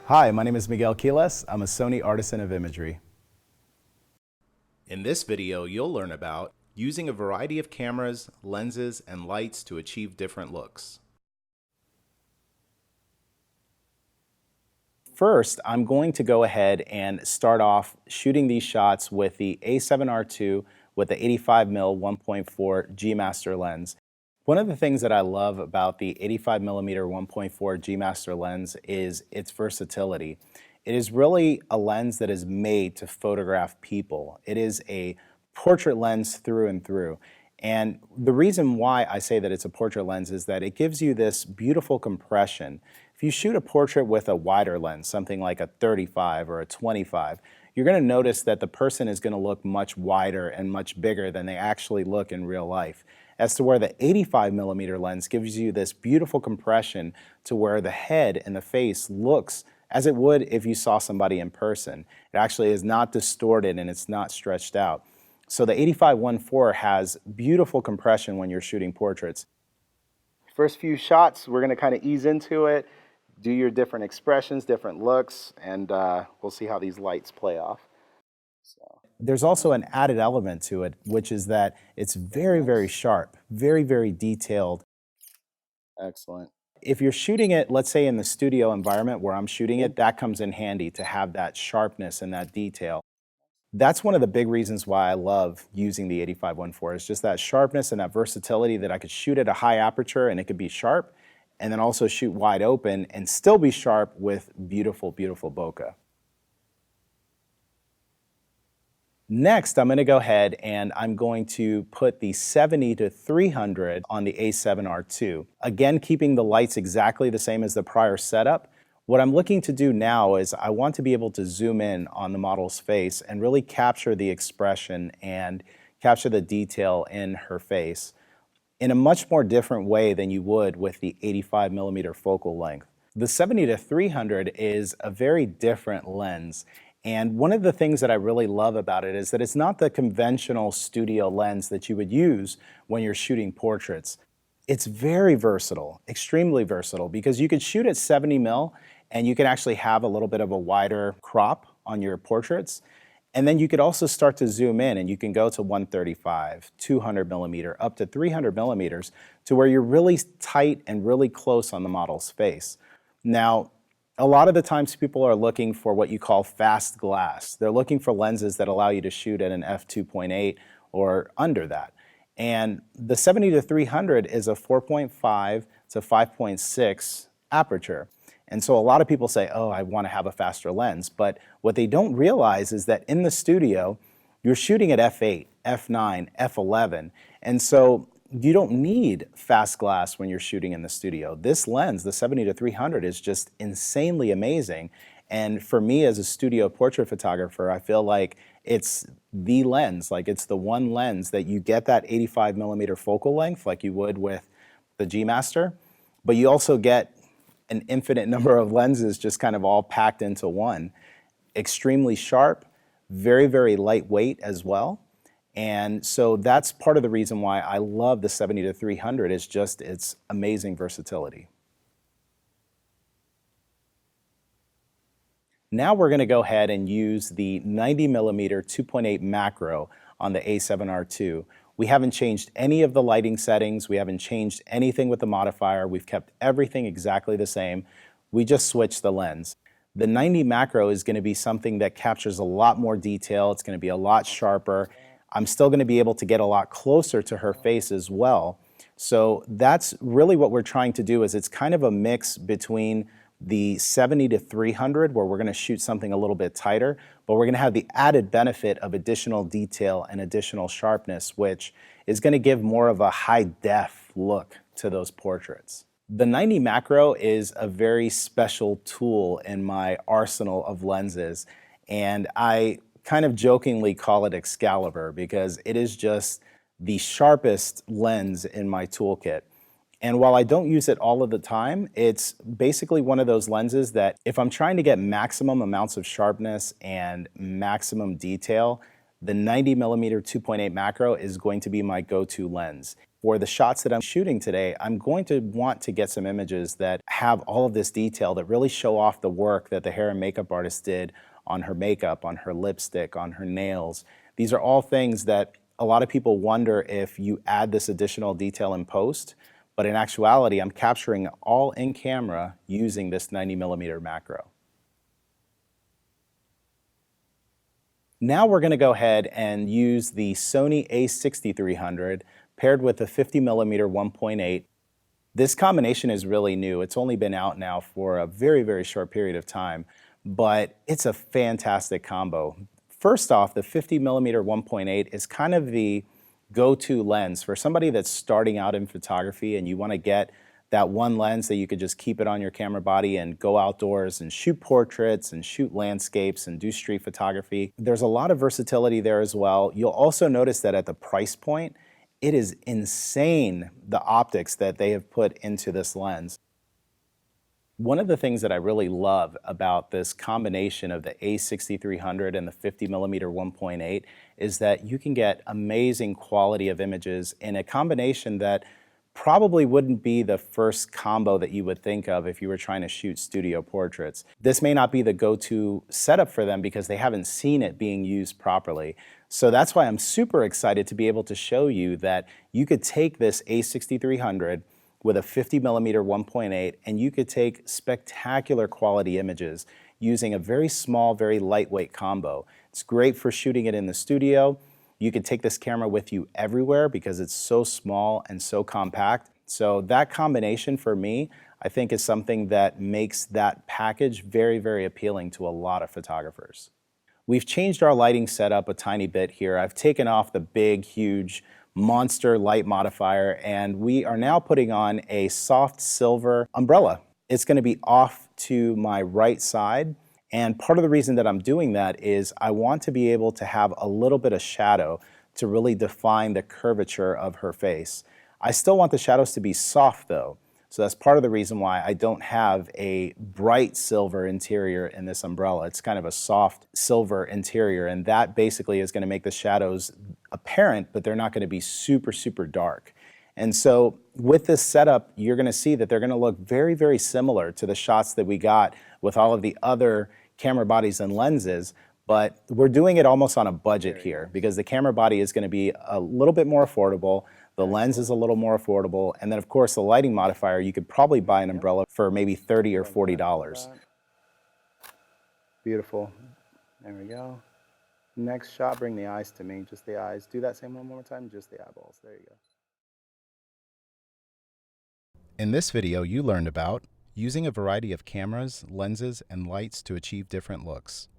Hi, my name is Miguel Quiles. I'm a Sony Artisan of Imagery. In this video, you'll learn about using a variety of cameras, lenses, and lights to achieve different looks. First, I'm going to go ahead and start off shooting these shots with the A7R2 with the 85mm 1.4 G Master lens. One of the things that I love about the 85mm 1.4 G Master lens is its versatility. It is really a lens that is made to photograph people. It is a portrait lens through and through. And the reason why I say that it's a portrait lens is that it gives you this beautiful compression. If you shoot a portrait with a wider lens, something like a 35 or a 25, you're going to notice that the person is going to look much wider and much bigger than they actually look in real life. As to where the 85mm lens gives you this beautiful compression to where the head and the face looks as it would if you saw somebody in person. It actually is not distorted and it's not stretched out. So the 85-1.4 has beautiful compression when you're shooting portraits. First few shots, we're going to kind of ease into it, do your different expressions, different looks, and we'll see how these lights play off. There's also an added element to it, which is that it's very, very sharp, very, very detailed. Excellent. If you're shooting it, let's say in the studio environment where I'm shooting it, that comes in handy to have that sharpness and that detail. That's one of the big reasons why I love using the 85-1.4 is just that sharpness and that versatility that I could shoot at a high aperture and it could be sharp, and then also shoot wide open and still be sharp with beautiful, beautiful bokeh. Next, I'm going to go ahead and I'm going to put the 70-300 on the A7R2. Again, keeping the lights exactly the same as the prior setup. What I'm looking to do now is I want to be able to zoom in on the model's face and really capture the expression and capture the detail in her face in a much more different way than you would with the 85mm focal length. The 70-300 is a very different lens. And one of the things that I really love about it is that it's not the conventional studio lens that you would use when you're shooting portraits. It's very versatile, extremely versatile, because you could shoot at 70mm and you can actually have a little bit of a wider crop on your portraits. And then you could also start to zoom in and you can go to 135, 200mm, up to 300mm to where you're really tight and really close on the model's face. Now, a lot of the times people are looking for what you call fast glass. They're looking for lenses that allow you to shoot at an f2.8 or under that. And the 70-300 is a 4.5 to 5.6 aperture. And so a lot of people say, oh, I want to have a faster lens. But what they don't realize is that in the studio, you're shooting at f8, f9, f11. And so you don't need fast glass when you're shooting in the studio. This lens, the 70-300, is just insanely amazing. And for me as a studio portrait photographer, I feel like it's the lens, like it's the one lens that you get that 85mm focal length like you would with the G Master, but you also get an infinite number of lenses just kind of all packed into one. Extremely sharp, very, very lightweight as well. And so that's part of the reason why I love the 70-300 is just its amazing versatility. Now we're going to go ahead and use the 90mm 2.8 macro on the A7R2. We haven't changed any of the lighting settings. We haven't changed anything with the modifier. We've kept everything exactly the same. We just switched the lens. The 90 macro is going to be something that captures a lot more detail. It's going to be a lot sharper. I'm still going to be able to get a lot closer to her face as well. So that's really what we're trying to do is it's kind of a mix between the 70-300 where we're going to shoot something a little bit tighter, but we're going to have the added benefit of additional detail and additional sharpness, which is going to give more of a high def look to those portraits. The 90 macro is a very special tool in my arsenal of lenses, and I kind of jokingly call it Excalibur because it is just the sharpest lens in my toolkit. And while I don't use it all of the time, it's basically one of those lenses that if I'm trying to get maximum amounts of sharpness and maximum detail, the 90mm 2.8 macro is going to be my go-to lens. For the shots that I'm shooting today, I'm going to want to get some images that have all of this detail that really show off the work that the hair and makeup artist did on her makeup, on her lipstick, on her nails. These are all things that a lot of people wonder if you add this additional detail in post, but in actuality, I'm capturing it all in camera using this 90mm macro. Now we're going to go ahead and use the Sony A6300 paired with the 50mm 1.8. This combination is really new. It's only been out now for a very, very short period of time, but it's a fantastic combo. First off, the 50mm 1.8 is kind of the go-to lens for somebody that's starting out in photography and you want to get that one lens that you could just keep it on your camera body and go outdoors and shoot portraits and shoot landscapes and do street photography. There's a lot of versatility there as well. You'll also notice that at the price point, it is insane the optics that they have put into this lens. One of the things that I really love about this combination of the A6300 and the 50mm 1.8 is that you can get amazing quality of images in a combination that probably wouldn't be the first combo that you would think of if you were trying to shoot studio portraits. This may not be the go-to setup for them because they haven't seen it being used properly. So that's why I'm super excited to be able to show you that you could take this A6300 with a 50mm 1.8 and you could take spectacular quality images using a very small, very lightweight combo. It's great for shooting it in the studio. You can take this camera with you everywhere because it's so small and so compact. So that combination for me, I think is something that makes that package very, very appealing to a lot of photographers. We've changed our lighting setup a tiny bit here. I've taken off the big, huge monster light modifier and we are now putting on a soft silver umbrella. It's going to be off to my right side. And part of the reason that I'm doing that is I want to be able to have a little bit of shadow to really define the curvature of her face. I still want the shadows to be soft though. So that's part of the reason why I don't have a bright silver interior in this umbrella. It's kind of a soft silver interior, and that basically is going to make the shadows apparent, but they're not going to be super, super dark. And so with this setup, you're going to see that they're going to look very, very similar to the shots that we got with all of the other camera bodies and lenses, but we're doing it almost on a budget here because the camera body is going to be a little bit more affordable, the lens is a little more affordable, and then of course the lighting modifier, you could probably buy an umbrella for maybe $30 or $40. Beautiful. There we go. Next shot, bring the eyes to me, just the eyes. Do that same one more time, just the eyeballs. There you go. In this video, you learned about using a variety of cameras, lenses, and lights to achieve different looks.